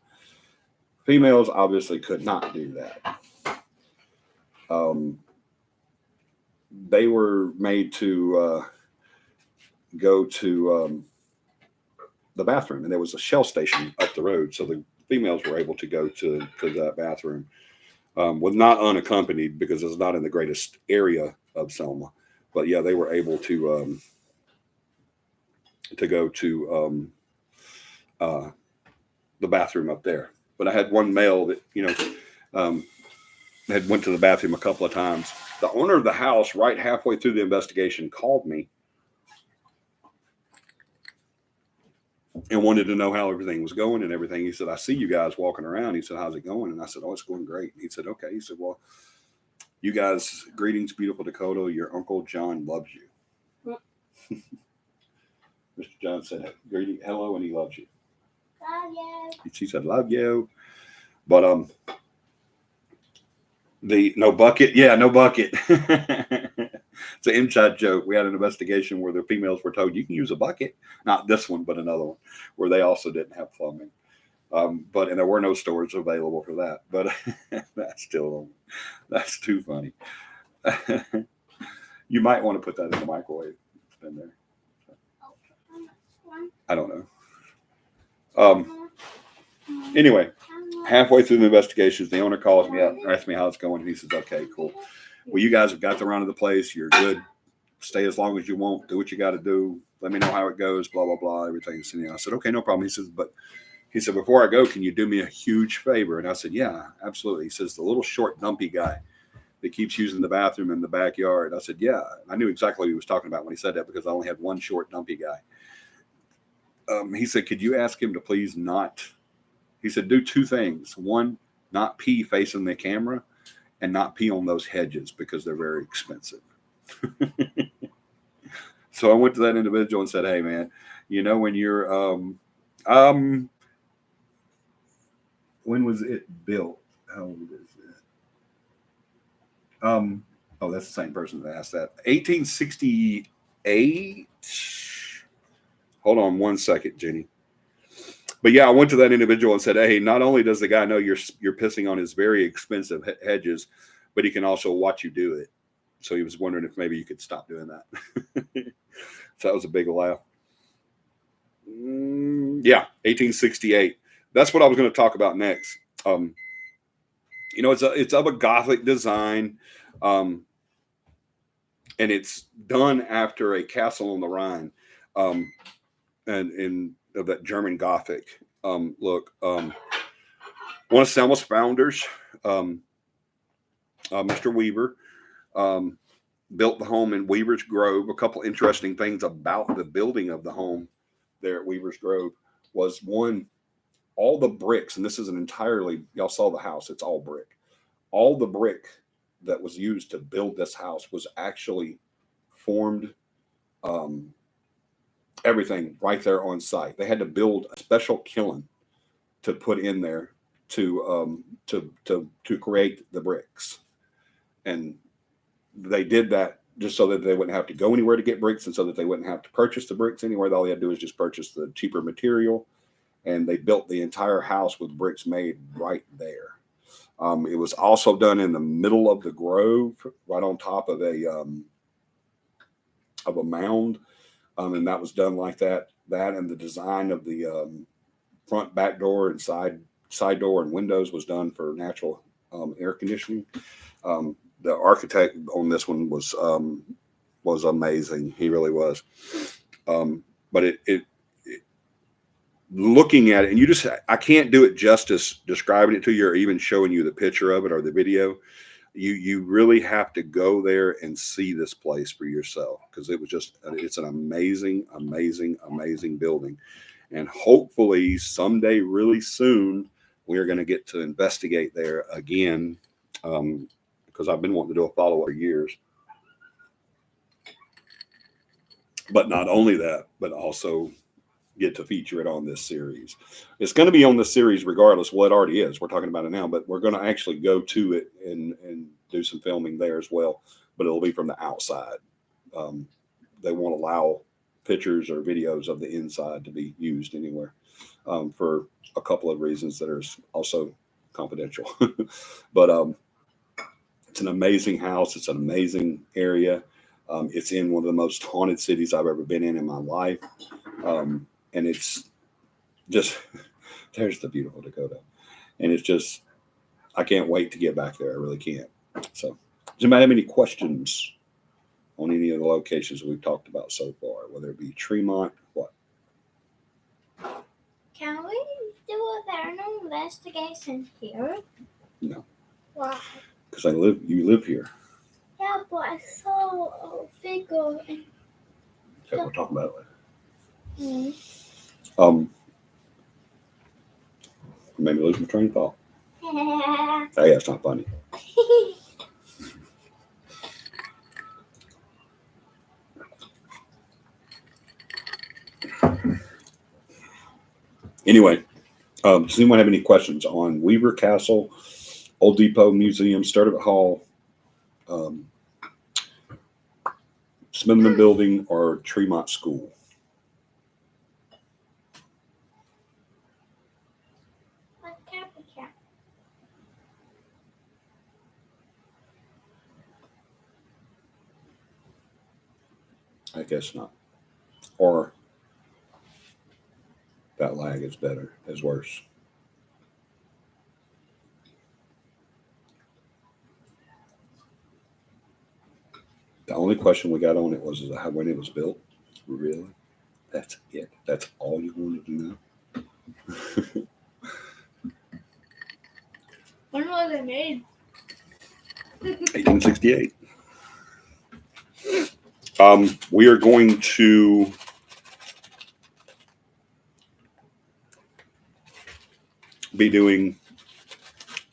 Speaker 1: Females obviously could not do that. They were made to go to the bathroom, and there was a Shell station up the road, so the females were able to go to that bathroom, was not unaccompanied because it's not in the greatest area of Selma, but yeah, they were able to go to the bathroom up there. But I had one male that had went to the bathroom a couple of times. The owner of the house, right halfway through the investigation, called me and wanted to know how everything was going and everything. He said, I see you guys walking around. He said, how's it going? And I said, oh, it's going great. And he said, okay. He said, well, you guys, greetings, beautiful Dakota. Your Uncle John loves you. Mr. John said, greeting, hello, and he loves you.
Speaker 3: Love you.
Speaker 1: She said, love you. But no bucket. Yeah, no bucket. It's an inside joke. We had an investigation where the females were told you can use a bucket, not this one, but another one, where they also didn't have plumbing. And there were no stores available for that. But that's too funny. You might want to put that in the microwave. It's been there. I don't know. Anyway, halfway through the investigations, the owner calls me up and asks me how it's going. And he says, okay, cool. Well, you guys have got the run of the place. You're good. Stay as long as you want. Do what you got to do. Let me know how it goes, blah, blah, blah, everything. And I said, okay, no problem. He said, before I go, can you do me a huge favor? And I said, yeah, absolutely. He says, the little short, dumpy guy that keeps using the bathroom in the backyard. I said, yeah. I knew exactly what he was talking about when he said that because I only had one short, dumpy guy. He said, could you ask him to please not, he said, do two things. One, not pee facing the camera and not pee on those hedges because they're very expensive. So I went to that individual and said, hey man, when you're, when was it built? How old is it? Oh, that's the same person that asked that. 1868. Hold on one second, Jenny. But yeah, I went to that individual and said, hey, not only does the guy know you're pissing on his very expensive hedges, but he can also watch you do it. So he was wondering if maybe you could stop doing that. So that was a big laugh. Yeah, 1868. That's what I was going to talk about next. It's of a Gothic design, and it's done after a castle on the Rhine. And of that German Gothic look. One of Selma's founders, Mr. Weaver, built the home in Weaver's Grove. A couple interesting things about the building of the home there at Weaver's Grove was one, all the bricks, and this is an entirely, y'all saw the house, it's all brick. All the brick that was used to build this house was actually formed, everything right there on site. They had to build a special kiln to put in there to create the bricks, and they did that just so that they wouldn't have to go anywhere to get bricks, and so that they wouldn't have to purchase the bricks anywhere. All they had to do is just purchase the cheaper material, and they built the entire house with bricks made right there. It was also done in the middle of the grove, right on top of a mound, and that was done like that. That and the design of the front, back door, and side door and windows was done for natural air conditioning. The architect on this one was amazing. He really was. But it looking at it, and I can't do it justice describing it to you or even showing you the picture of it or the video. You really have to go there and see this place for yourself, because it's an amazing, amazing, amazing building. And hopefully someday really soon, we are going to get to investigate there again, because I've been wanting to do a follow-up for years. But not only that, but also get to feature it on this series. It's going to be on the series regardless. Well, it already is. We're talking about it now, but we're going to actually go to it and do some filming there as well. But it'll be from the outside. They won't allow pictures or videos of the inside to be used anywhere, for a couple of reasons that are also confidential. But it's an amazing house. It's an amazing area. It's in one of the most haunted cities I've ever been in my life. And it's just, there's the beautiful Dakota. And it's just, I can't wait to get back there. I really can't. So, does anybody have any questions on any of the locations we've talked about so far, whether it be Tremont, what?
Speaker 3: Can we do a paranormal investigation here?
Speaker 1: No.
Speaker 3: Why?
Speaker 1: Because you live here.
Speaker 3: Yeah, but I saw a figure.
Speaker 1: Okay, we'll talk about it later.
Speaker 3: Mm.
Speaker 1: Made me lose my train of thought. Hey, that's not funny. Anyway, does anyone have any questions on Weaver Castle, Old Depot Museum, Sturtevant Hall, Smithman Building, or Tremont School?
Speaker 3: What CAPI camp?
Speaker 1: I guess not. Or that lag is worse. The only question we got on it was when it was built. Really? That's it. That's all you wanted to know?
Speaker 3: When was it made?
Speaker 1: 1868. We are going to be doing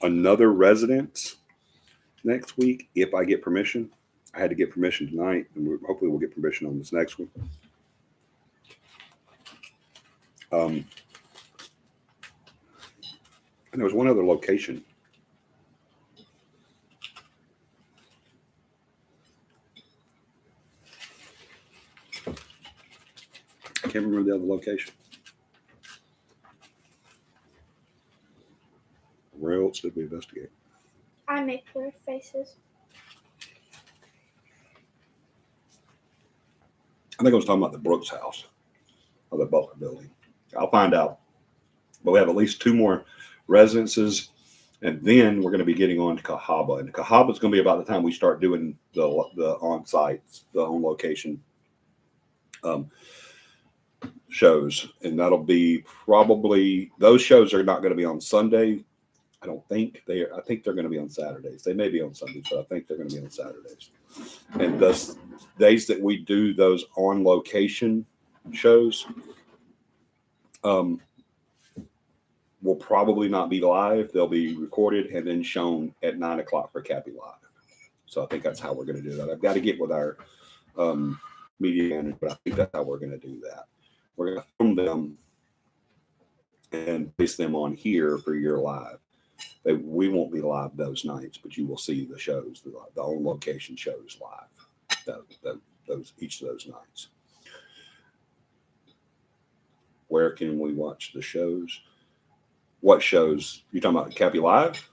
Speaker 1: another residence next week if I get permission. I had to get permission tonight, and hopefully we'll get permission on this next one. And there was one other location. I can't remember the other location. Where else did we investigate?
Speaker 3: I make weird faces.
Speaker 1: I think I was talking about the Brooks house or the Butler building. I'll find out. But we have at least 2 more residences, and then we're going to be getting on to Cahaba. And Cahaba is going to be about the time we start doing the on-sites, the on-location shows. And that'll be probably, those shows are not going to be on Sunday. I don't think I think they're going to be on Saturdays. They may be on Sundays, but I think they're going to be on Saturdays. And those days that we do those on location shows, will probably not be live. They'll be recorded and then shown at 9 o'clock for CAPI Live. So I think that's how we're going to do that. I've got to get with our media manager, but I think that's how we're going to do that. We're going to film them and place them on here for your live. We won't be live those nights, but you will see the shows, the on location shows live. Each of those nights. Where can we watch the shows? What shows? You talking about CAPI Live?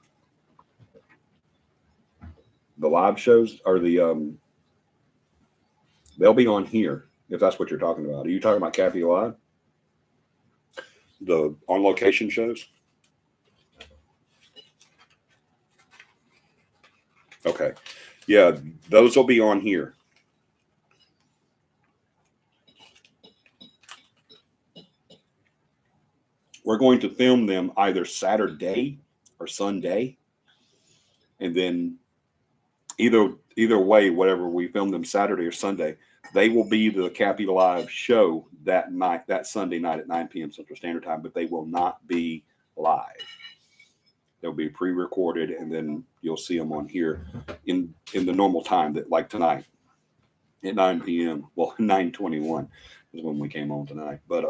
Speaker 1: The live shows are the they'll be on here if that's what you're talking about. Are you talking about CAPI Live? The on location shows? Okay. Yeah, those will be on here. We're going to film them either Saturday or Sunday. And then either way, whatever we film them Saturday or Sunday, they will be the CAPI Live show that night, that Sunday night at 9 p.m. Central Standard Time, but they will not be live. They'll be pre-recorded, and then you'll see them on here in the normal time, that like tonight at 9 p.m. Well, 9:21 is when we came on tonight. But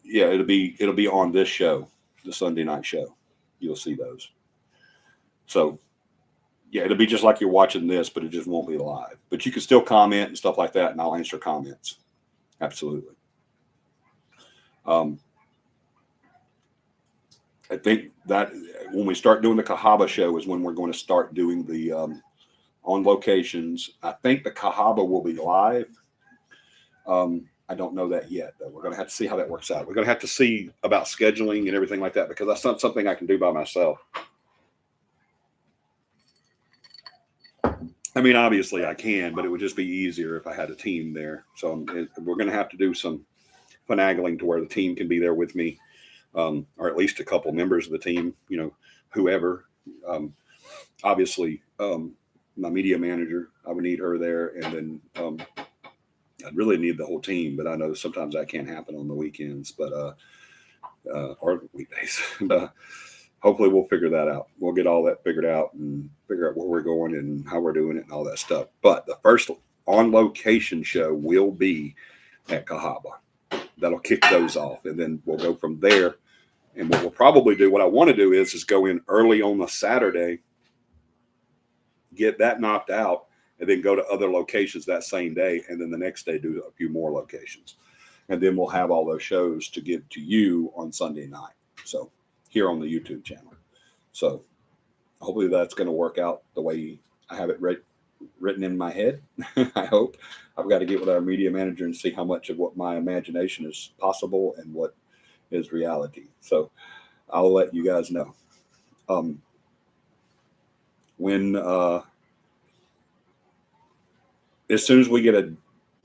Speaker 1: yeah, it'll be on this show, the Sunday night show. You'll see those. So yeah, it'll be just like you're watching this, but it just won't be live. But you can still comment and stuff like that, and I'll answer comments. Absolutely. I think that when we start doing the Cahaba show is when we're going to start doing the on locations. I think the Cahaba will be live. I don't know that yet, though. We're going to have to see how that works out. We're going to have to see about scheduling and everything like that, because that's not something I can do by myself. I mean, obviously I can, but it would just be easier if I had a team there. So we're going to have to do some finagling to where the team can be there with me, or at least a couple members of the team, whoever. Obviously, my media manager, I would need her there. And then I'd really need the whole team, but I know sometimes that can't happen on the weekends, but or weekdays. But hopefully we'll figure that out. We'll get all that figured out and figure out where we're going and how we're doing it and all that stuff. But the first on location show will be at Cahaba. That'll kick those off. And then we'll go from there. And what we'll probably do, what I want to do is go in early on the Saturday, get that knocked out, and then go to other locations that same day. And then the next day do a few more locations. And then we'll have all those shows to give to you on Sunday night. So here on the YouTube channel. So hopefully that's going to work out the way I have it written in my head. I hope. I've got to get with our media manager and see how much of what my imagination is possible and what is reality. So I'll let you guys know. When as soon as we get a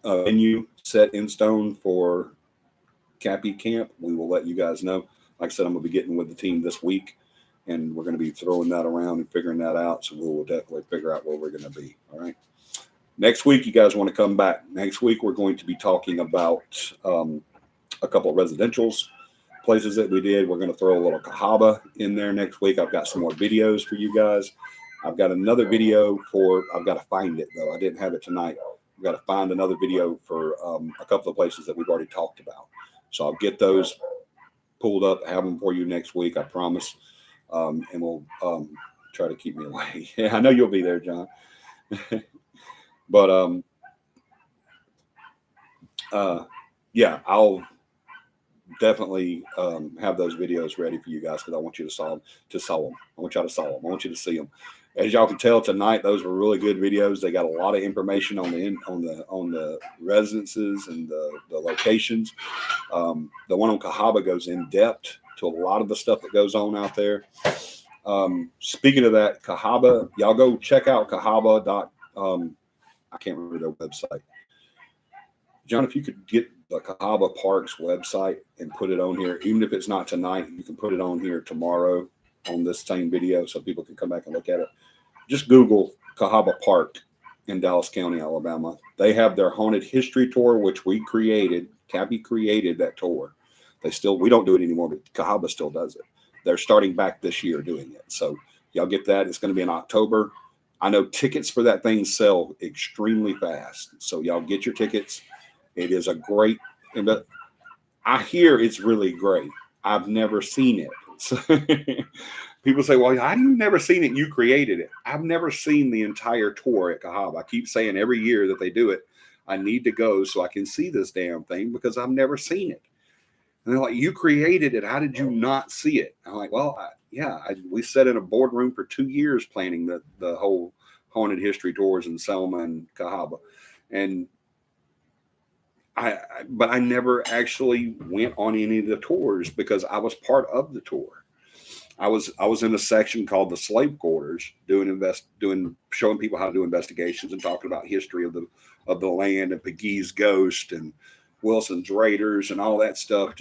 Speaker 1: venue set in stone for CAPI camp, we will let you guys know. Like I said, I'm going to be getting with the team this week, and we're going to be throwing that around and figuring that out. So we'll definitely figure out where we're going to be. All right. Next week, you guys want to come back. Next week, we're going to be talking about a couple of residentials places that we did. We're going to throw a little Cahaba in there next week. I've got some more videos for you guys. I've got another video I've got to find it, though. I didn't have it tonight. I've got to find another video for a couple of places that we've already talked about. So I'll get those pulled up, have them for you next week, I promise. And we'll try to keep me away. Yeah, I know you'll be there, John. But yeah, I'll definitely have those videos ready for you guys, because I want you to saw them. I want y'all to saw them. I want you to see them. As y'all can tell tonight, those were really good videos. They got a lot of information on the residences and the locations. The one on Cahaba goes in depth to a lot of the stuff that goes on out there. Speaking of that, Cahaba, y'all go check out Cahaba. I can't remember their website. John, if you could get the Cahaba Parks website and put it on here, even if it's not tonight, you can put it on here tomorrow on this same video so people can come back and look at it. Just Google Cahaba Park in Dallas County, Alabama. They have their haunted history tour, which we created. CAPI created that tour. We don't do it anymore, but Cahaba still does it. They're starting back this year doing it. So y'all get that. It's going to be in October. I know tickets for that thing sell extremely fast. So y'all get your tickets. It is a great, but I hear it's really great. I've never seen it. So people say, well, how do you never seen it? You created it. I've never seen the entire tour at Cahaba. I keep saying every year that they do it, I need to go so I can see this damn thing because I've never seen it. And they're like, you created it. How did you not see it? I'm like, well, we sat in a boardroom for 2 years planning the whole haunted history tours in Selma and Cahaba. And but I never actually went on any of the tours because I was part of the tour. I was in a section called the slave quarters, showing people how to do investigations and talking about history of the land and Pegue's ghost and Wilson's Raiders and all that stuff.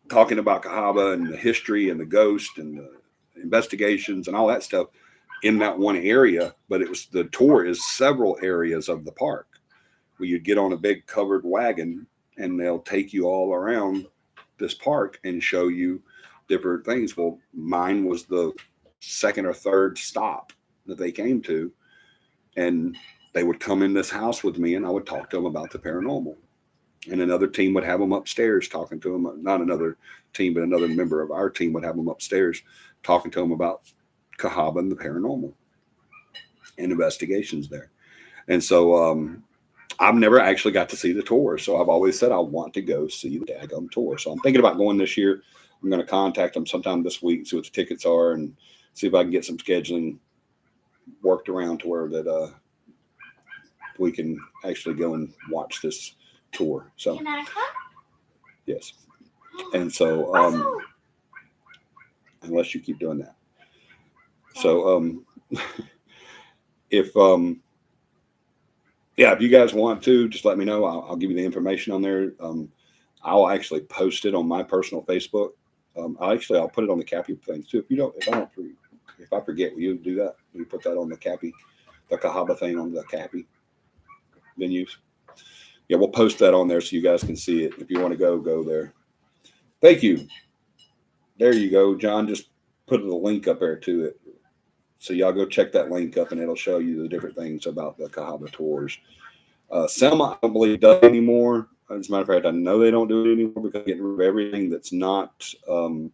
Speaker 1: Talking about Cahaba and the history and the ghost and the investigations and all that stuff in that one area. But the tour is several areas of the park where you'd get on a big covered wagon and they'll take you all around this park and show you different things. Well, mine was the second or third stop that they came to, and they would come in this house with me and I would talk to them about the paranormal. And another team would have them upstairs talking to them. Not another team, but another member of our team would have them upstairs talking to them about Cahaba and the paranormal and investigations there. And so I've never actually got to see the tour. So I've always said I want to go see the daggum tour. So I'm thinking about going this year. I'm going to contact them sometime this week, see what the tickets are, and see if I can get some scheduling worked around to where that we can actually go and watch this tour. So
Speaker 3: Can I come?
Speaker 1: yes. And so unless you keep doing that. So if if you guys want to, just let me know. I'll give you the information on there. I'll actually post it on my personal Facebook. I'll put it on the CAPI thing too. If I forget, will you do that? Will you put that on the CAPI, the Cahaba thing on the CAPI venues? Yeah, we'll post that on there so you guys can see it. If you want to go there. Thank you. There you go, John. Just put the link up there to it. So y'all go check that link up and it'll show you the different things about the Cahaba tours. Selma, I don't believe does anymore. As a matter of fact, I know they don't do it anymore because they're getting rid of everything that's not, I'm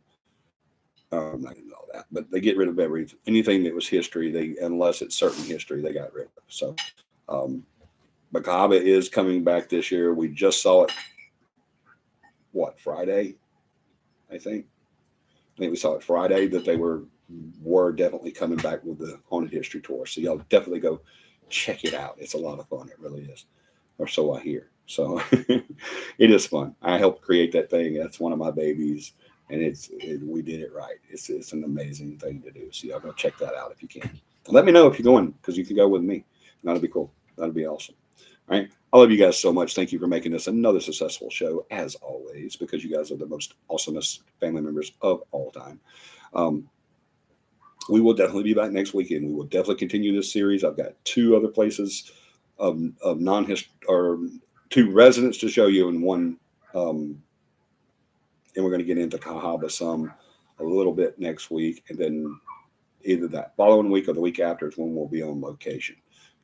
Speaker 1: not going to know all that, but they get rid of anything that was history. Unless it's certain history, they got rid of. So, but Cahaba is coming back this year. We just saw it, Friday, I think. We saw it Friday that they were definitely coming back with the haunted history tour. So y'all definitely go check it out. It's a lot of fun. It really is. Or so I hear. So it is fun. I helped create that thing. That's one of my babies. And we did it right. It's an amazing thing to do. So y'all go check that out if you can. Let me know if you're going, because you can go with me. That'll be cool. That'll be awesome. All right. I love you guys so much. Thank you for making this another successful show, as always, because you guys are the most awesomest family members of all time. We will definitely be back next weekend. We will definitely continue this series. I've got 2 other places of or 2 residents to show you, and one, and we're going to get into Cahaba some a little bit next week, and then either that following week or the week after is when we'll be on location.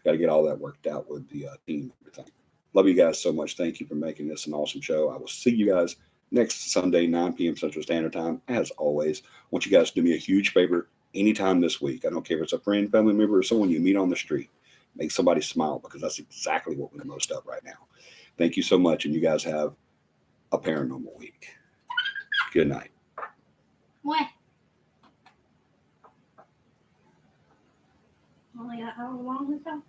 Speaker 1: Got to get all that worked out with the team and everything. Love you guys so much. Thank you for making this an awesome show. I will see you guys next Sunday, 9 p.m. Central Standard Time. As always, I want you guys to do me a huge favor anytime this week. I don't care if it's a friend, family member, or someone you meet on the street. Make somebody smile, because that's exactly what we're the most of right now. Thank you so much, and you guys have a paranormal week. Good night.
Speaker 3: What?
Speaker 5: Only got how long ago?